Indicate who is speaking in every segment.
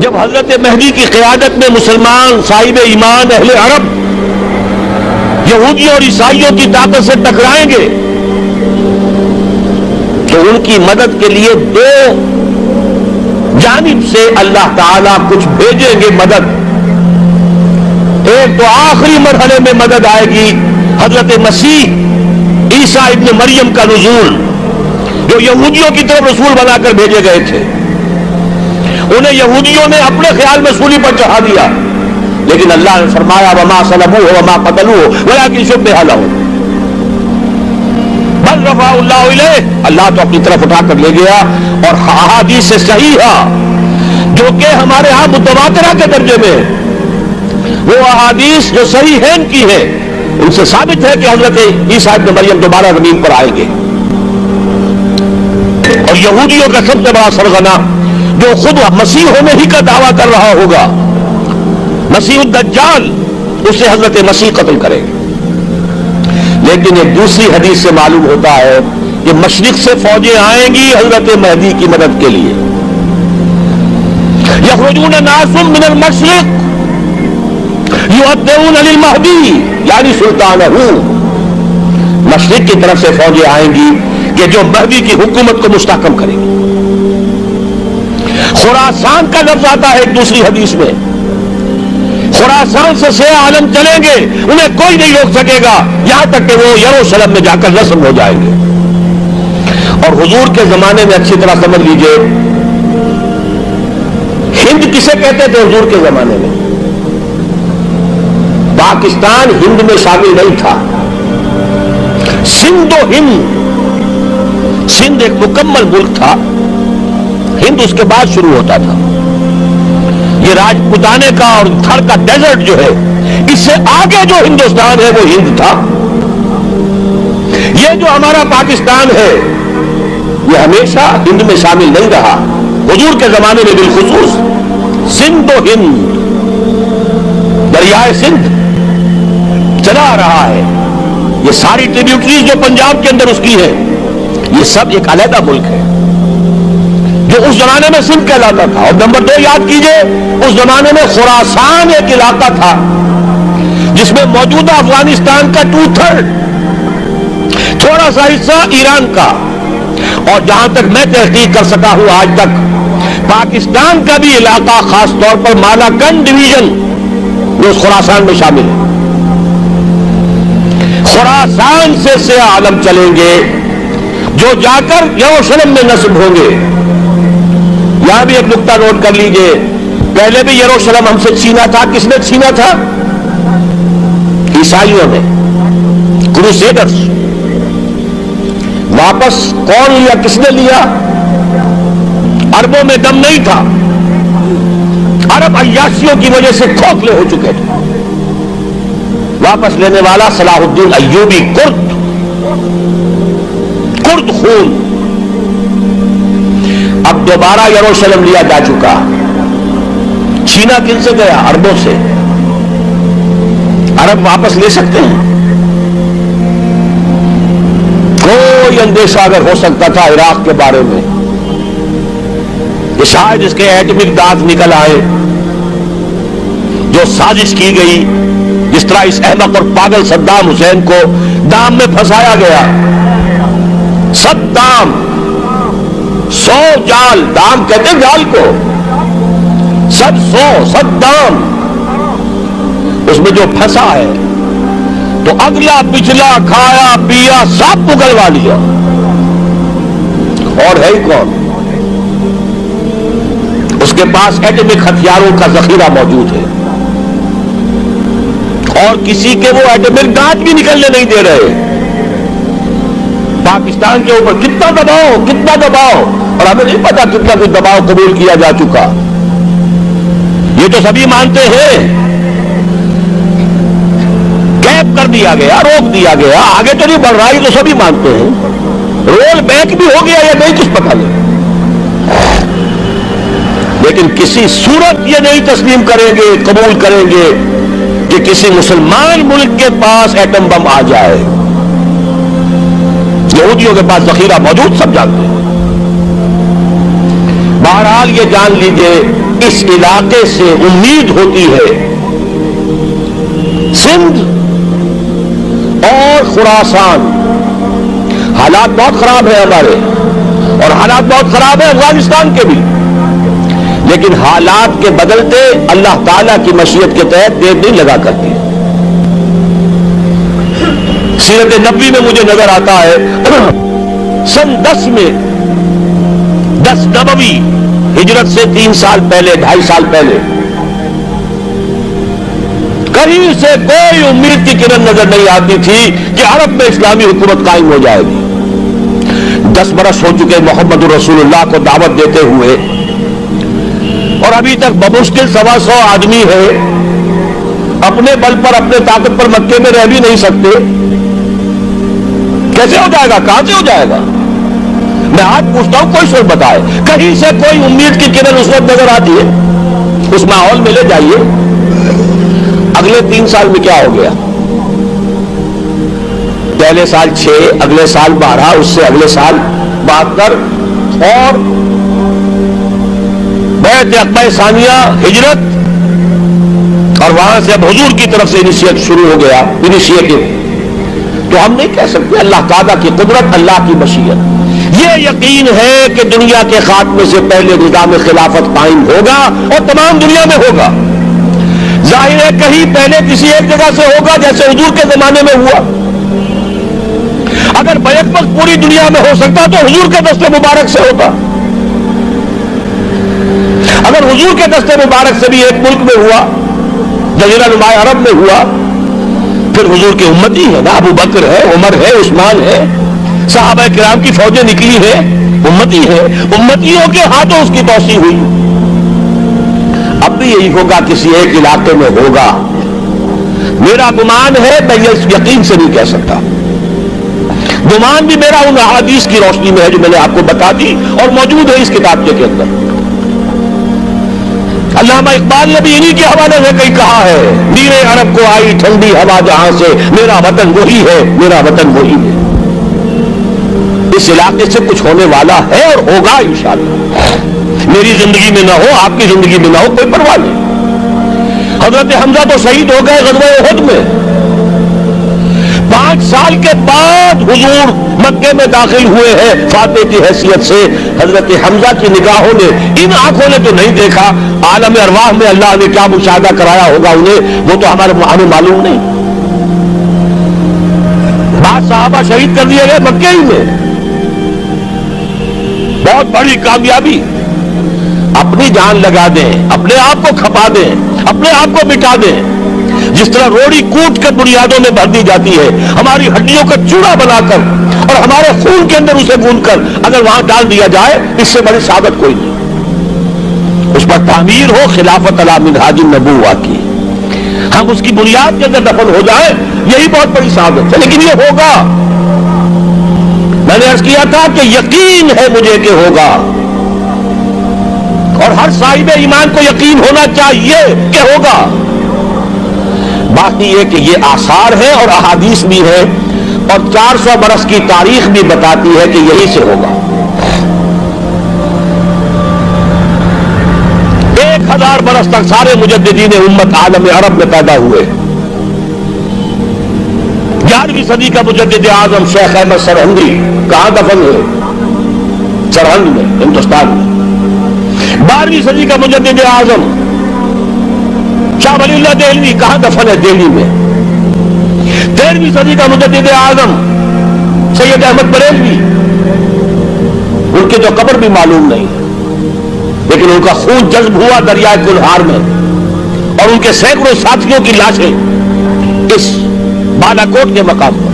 Speaker 1: جب حضرت مہدی کی قیادت میں مسلمان صاحب ایمان اہل عرب یہودیوں اور عیسائیوں کی طاقت سے ٹکرائیں گے تو ان کی مدد کے لیے دو جانب سے اللہ تعالیٰ کچھ بھیجیں گے مدد. ایک تو آخری مرحلے میں مدد آئے گی حضرت مسیح عیسیٰ ابن مریم کا نزول، جو یہودیوں کی طرف رسول بنا کر بھیجے گئے تھے. انہیں یہودیوں نے اپنے خیال میں سولی پر چڑھا دیا، لیکن اللہ نے فرمایا وما صلبوہ وما قتلوہ ولکن شبہ لہم بل رفعہ اللہ الیہ. اللہ تو اپنی طرف اٹھا کر لے گیا. اور احادیث صحیحہ جو کہ ہمارے ہاں متواترہ کے درجے میں، وہ احادیث جو صحیحین کی ہے، ان سے ثابت ہے کہ حضرت عیسیٰ ابن مریم دوبارہ زمین پر آئیں گے. اور یہودیوں کا سب سے بڑا سرغنہ جو خود مسیح ہونے ہی کا دعویٰ کر رہا ہوگا، مسیح الدجال، اسے حضرت مسیح قتل کرے گے. لیکن ایک دوسری حدیث سے معلوم ہوتا ہے کہ مشرق سے فوجیں آئیں گی حضرت مہدی کی مدد کے لیے. یخرجون ناس من المشرق یؤدون للمہدی یعنی سلطانہ. مشرق کی طرف سے فوجیں آئیں گی کہ جو مہدی کی حکومت کو مستحکم کریں گی. خراسان کا لفظ آتا ہے ایک دوسری حدیث میں. خراسان سے سیاہ عالم چلیں گے، انہیں کوئی نہیں روک سکے گا یہاں تک کہ وہ یروشلم میں جا کر رسم ہو جائیں گے. اور حضور کے زمانے میں اچھی طرح سمجھ لیجئے، ہند کسے کہتے تھے حضور کے زمانے میں؟ پاکستان ہند میں شامل نہیں تھا. سندھ و ہند، سندھ ایک مکمل ملک تھا، ہند اس کے بعد شروع ہوتا تھا. یہ راجپوتانے کا اور تھر کا ڈیزرٹ جو ہے، اس سے آگے جو ہندوستان ہے وہ ہند تھا. یہ جو ہمارا پاکستان ہے یہ ہمیشہ ہند میں شامل نہیں رہا. حضور کے زمانے میں بالخصوص سندھ و ہند، دریائے سندھ چلا رہا ہے. یہ ساری ٹریبیوٹریز جو پنجاب کے اندر اس کی ہے، یہ سب ایک علیحدہ ملک ہے جو اس زمانے میں سندھ کہلاتا تھا. اور نمبر 2 یاد کیجئے، اس زمانے میں خراسان ایک علاقہ تھا جس میں موجودہ افغانستان کا 2/3، تھوڑا سا حصہ ایران کا. اور جہاں تک میں تحقیق کر سکا ہوں آج تک، پاکستان کا بھی علاقہ خاص طور پر مالاکنڈ ڈویژن جو اس خراسان میں شامل ہے. خراسان سے سیاہ عالم چلیں گے جو جا کر یروشلم میں نصب ہوں گے. یہاں بھی ایک نقطہ نوٹ کر لیجئے، پہلے بھی یروشلم ہم سے چھینا تھا. کس نے چھینا تھا؟ عیسائیوں نے، کروسیڈرز. واپس کون لیا؟ کس نے لیا؟ عربوں میں دم نہیں تھا، عرب عیاشیوں کی وجہ سے کھوکھلے ہو چکے تھے. واپس لینے والا صلاح الدین ایوبی، کرد خون. اب دوبارہ یروشلم لیا جا چکا. چھینا کن سے گیا؟ عربوں سے. عرب واپس لے سکتے ہیں؟ کوئی اندیشہ اگر ہو سکتا تھا عراق کے بارے میں کہ شاید اس کے ایٹمک دانت نکل آئے، جو سازش کی گئی، جس طرح اس احمق اور پاگل صدام حسین کو دام میں پھنسایا گیا. صدام 100 جال، دام کہتے ہیں جال کو، 100 دام اس میں جو پھنسا ہے، تو اگلا پچھلا کھایا پیا سب پگلوا لیا. اور ہے کون؟ اس کے پاس ایٹمک ہتھیاروں کا ذخیرہ موجود ہے، اور کسی کے وہ ایٹمک دانت بھی نکلنے نہیں دے رہے. پاکستان کے اوپر کتنا دباؤ، اور ہمیں نہیں پتا کتنا کچھ دباؤ قبول کیا جا چکا. یہ تو سبھی مانتے ہیں. کیپ کر دیا گیا، روک دیا گیا، آگے تو نہیں بڑھ رہا، یہ تو سبھی مانتے ہیں. رول بیک بھی ہو گیا یا نہیں کچھ پتا نہیں. لیکن کسی صورت یہ نہیں تسلیم کریں گے، قبول کریں گے کہ کسی مسلمان ملک کے پاس ایٹم بم آ جائے. یہودیوں کے پاس ذخیرہ موجود، سب جانتے ہیں. بہرحال یہ جان لیجئے اس علاقے سے امید ہوتی ہے سندھ اور خراسان حالات بہت خراب ہیں ہمارے، اور حالات بہت خراب ہیں افغانستان کے بھی، لیکن حالات کے بدلتے اللہ تعالیٰ کی مشیت کے تحت دیر نہیں لگا کرتے۔ سیرت نبوی میں مجھے نظر آتا ہے سن 10 میں 10 نبوی ہجرت سے 3 سال پہلے 2.5 سال پہلے کہیں سے کوئی امید کی کرن نظر نہیں آتی تھی کہ عرب میں اسلامی حکومت قائم ہو جائے گی۔ 10 برس ہو چکے محمد رسول اللہ کو دعوت دیتے ہوئے، اور ابھی تک بمشکل 125 آدمی ہے، اپنے بل پر اپنے طاقت پر مکے میں رہ بھی نہیں سکتے۔ کیسے ہو جائے گا؟ کہاں سے ہو جائے گا؟ میں آج پوچھتا ہوں، کوئی سوچ بتائے، کہیں سے کوئی امید کی کرن اس وقت نظر آتی ہے؟ اس ماحول میں لے جائیے۔ اگلے 3 سال میں کیا ہو گیا؟ پہلے سال 6، اگلے سال 12، اس سے اگلے سال 72، اور بیعت عقبہ ثانیہ ہجرت، اور وہاں سے اب حضور کی طرف سے انیشیٹ شروع ہو گیا، انیشیٹو۔ تو ہم نہیں کہہ سکتے اللہ تعالیٰ کی قدرت، اللہ کی مشیت۔ یہ یقین ہے کہ دنیا کے خاتمے سے پہلے نظام خلافت قائم ہوگا اور تمام دنیا میں ہوگا۔ ظاہر ہے کہیں پہلے کسی ایک جگہ سے ہوگا، جیسے حضور کے زمانے میں ہوا۔ اگر بیک وقت پوری دنیا میں ہو سکتا تو حضور کے دست مبارک سے ہوتا۔ اگر حضور کے دست مبارک سے بھی ایک ملک میں ہوا، جزیرہ نما عرب میں ہوا، پھر حضور کے امتی ہے نا، ابو بکر ہے، عمر ہے، عثمان ہے، صحابہ کرام کی فوجیں نکلی ہیں، امتی ہے، امتیوں کے ہاتھوں اس کی توسیع ہوئی۔ اب بھی یہی ہوگا، کسی ایک علاقے میں ہوگا۔ میرا گمان ہے، میں یہ یقین سے نہیں کہہ سکتا، گمان بھی میرا ان احادیث کی روشنی میں ہے جو میں نے آپ کو بتا دی اور موجود ہے اس کتابچے کے اندر۔ علامہ اقبال نے بھی انہی کے حوالے سے کئی کہا ہے، نیرے عرب کو آئی ٹھنڈی ہوا جہاں سے، میرا وطن وہی ہے، میرا وطن وہی ہے۔ اس علاقے سے کچھ ہونے والا ہے اور ہوگا انشاءاللہ۔ میری زندگی میں نہ ہو، آپ کی زندگی میں نہ ہو، کوئی پرواہ نہیں۔ حضرت حمزہ تو شہید ہو گئے غزوہ احد میں، 5 سال کے بعد حضور مکے میں داخل ہوئے ہیں فاتح کی حیثیت سے۔ حضرت حمزہ کی نگاہوں نے، ان آنکھوں نے تو نہیں دیکھا، عالم ارواح میں اللہ نے کیا مشاہدہ کرایا ہوگا انہیں، وہ تو ہمیں معلوم نہیں۔ 5 صحابہ شہید کر دیے گئے مکے ہی میں، بہت بڑی کامیابی۔ اپنی جان لگا دیں، اپنے آپ کو کھپا دیں، اپنے آپ کو مٹا دیں۔ جس طرح روڑی کوٹ کر بنیادوں میں بھر دی جاتی ہے، ہماری ہڈیوں کا چوڑا بنا کر اور ہمارے خون کے اندر اسے گون کر اگر وہاں ڈال دیا جائے، اس سے بڑی سعادت کوئی نہیں۔ اس پر تعمیر ہو خلافت علی منہاج النبوہ کی، ہم اس کی بنیاد کے اندر دفن ہو جائیں، یہی بہت بڑی سعادت ہے۔ لیکن یہ ہوگا، میں نے عرض کیا تھا کہ یقین ہے مجھے کہ ہوگا، اور ہر صاحب ایمان کو یقین ہونا چاہیے کہ ہوگا۔ باقی یہ کہ یہ آثار ہے اور احادیث بھی ہے، اور 400 برس کی تاریخ بھی بتاتی ہے کہ یہی سے ہوگا۔ 1000 برس تک سارے مجددین امت عالم عرب میں پیدا ہوئے۔ 11ویں صدی کا مجدد اعظم شیخ احمد سرہندی کہاں دفن ہے؟ سرہند میں، ہندوستان میں۔ 12ویں صدی کا مجدد اعظم شاہ ولی اللہ دہلوی کہاں دفن ہے؟ دہلی میں۔ 13ویں صدی کا مجدد اعظم سید احمد بریلوی، ان کی تو قبر بھی معلوم نہیں، لیکن ان کا خون جذب ہوا دریائے کلہار میں، اور ان کے سینکڑوں ساتھیوں کی لاشیں اس بالاکوٹ کے مقام پر۔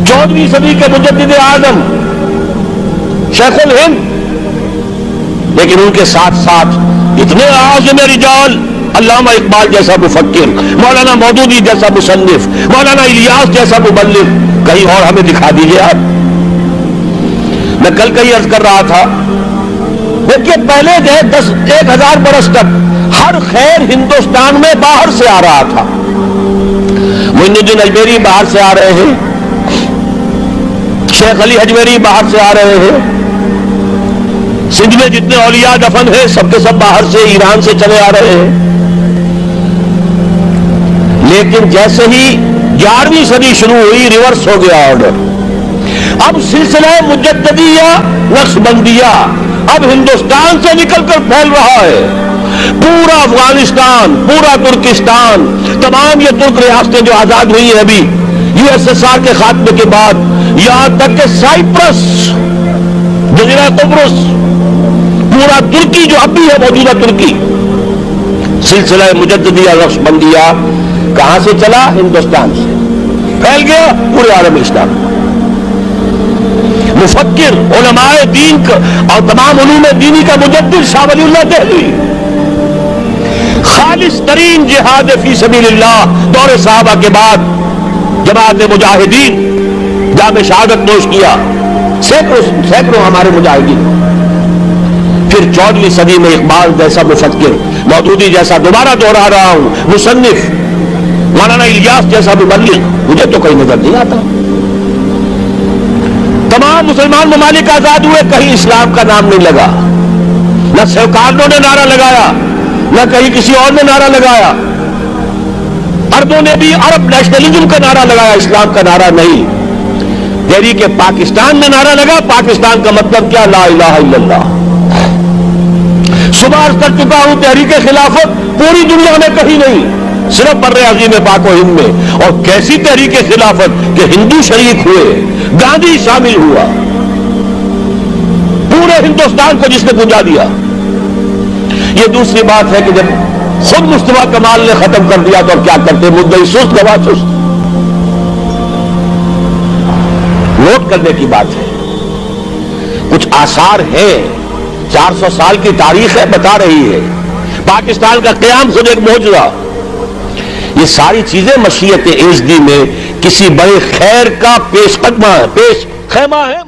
Speaker 1: 14ویں صدی کے مجدد اعظم شیخ الہند، لیکن ان کے ساتھ ساتھ اتنے اعظم رجال، علامہ اقبال جیسا مفکر، مولانا مودودی جیسا مصنف، مولانا الیاس جیسا مبلغ، کہیں اور ہمیں دکھا دیجیے آپ۔ میں کل کہیں عرض کر رہا تھا، دیکھیے پہلے جو ہے 1000 برس تک ہر خیر ہندوستان میں باہر سے آ رہا تھا۔ معین الدین اجمیری باہر سے آ رہے ہیں، شیخ علی اجمیری باہر سے آ رہے ہیں، سندھ میں جتنے اولیاء دفن ہیں سب کے سب باہر سے ایران سے چلے آ رہے ہیں. لیکن جیسے ہی 11ویں صدی شروع ہوئی ریورس ہو گیا آرڈر. اب سلسلہ مجددیہ نقش بندیہ اب ہندوستان سے نکل کر پھیل رہا ہے. پورا افغانستان، پورا ترکستان، تمام یہ ترک ریاستیں جو آزاد ہوئی ہیں ابھی USSR کے خاتمے کے بعد، یہاں تک کہ سائپرس، جزیرہ قبرص، پورا ترکی جو اب بھی ہے موجودہ ترکی، سلسلہ مجددیہ نقش بندیہ کہاں سے چلا؟ ہندوستان سے پھیل گیا پورے عالم اسلام. مفکر، علماء دین اور تمام علوم دینی کا مجدد شاہ ولی اللہ دہلوی، خالص ترین جہاد فی سبیل اللہ دور صحابہ کے بعد جماعت مجاہدین جام شہادت نوش کیا، سینکڑوں ہمارے مجاہدین. پھر 14ویں صدی میں اقبال جیسا مفکر، مودودی جیسا، دوبارہ دوہرا رہا ہوں، مصنف، مولانا الیاس جیسا مبلغ، مجھے تو کوئی نظر نہیں آتا. تمام مسلمان ممالک آزاد ہوئے، کہیں اسلام کا نام نہیں لگا. نہ سرکاروں نے نعرہ لگایا، نہ کہیں کسی اور نے نعرہ لگایا. عربوں نے بھی عرب نیشنلزم کا نعرہ لگایا، اسلام کا نعرہ نہیں. تحریک پاکستان میں نعرہ لگا، پاکستان کا مطلب کیا؟ لا الہ الا اللہ. صبح عرض کر چکا ہوں، تحریک خلافت پوری دنیا میں کہیں نہیں، صرف بر عظیم پاک و ہند میں. اور کیسی تحریک خلافت کہ ہندو شریک ہوئے، گاندھی شامل ہوا، پورے ہندوستان کو جس نے گنجا دیا. یہ دوسری بات ہے کہ جب خود مصطفیٰ کمال نے ختم کر دیا تو کیا کرتے؟ مدعی سست گواہ سست. نوٹ کرنے کی بات ہے، کچھ آثار ہیں، 400 سال کی تاریخ ہے، بتا رہی ہے پاکستان کا قیام خود ایک معجزہ. یہ ساری چیزیں مشیت ایزدی میں کسی بڑے خیر کا پیش خیمہ ہے.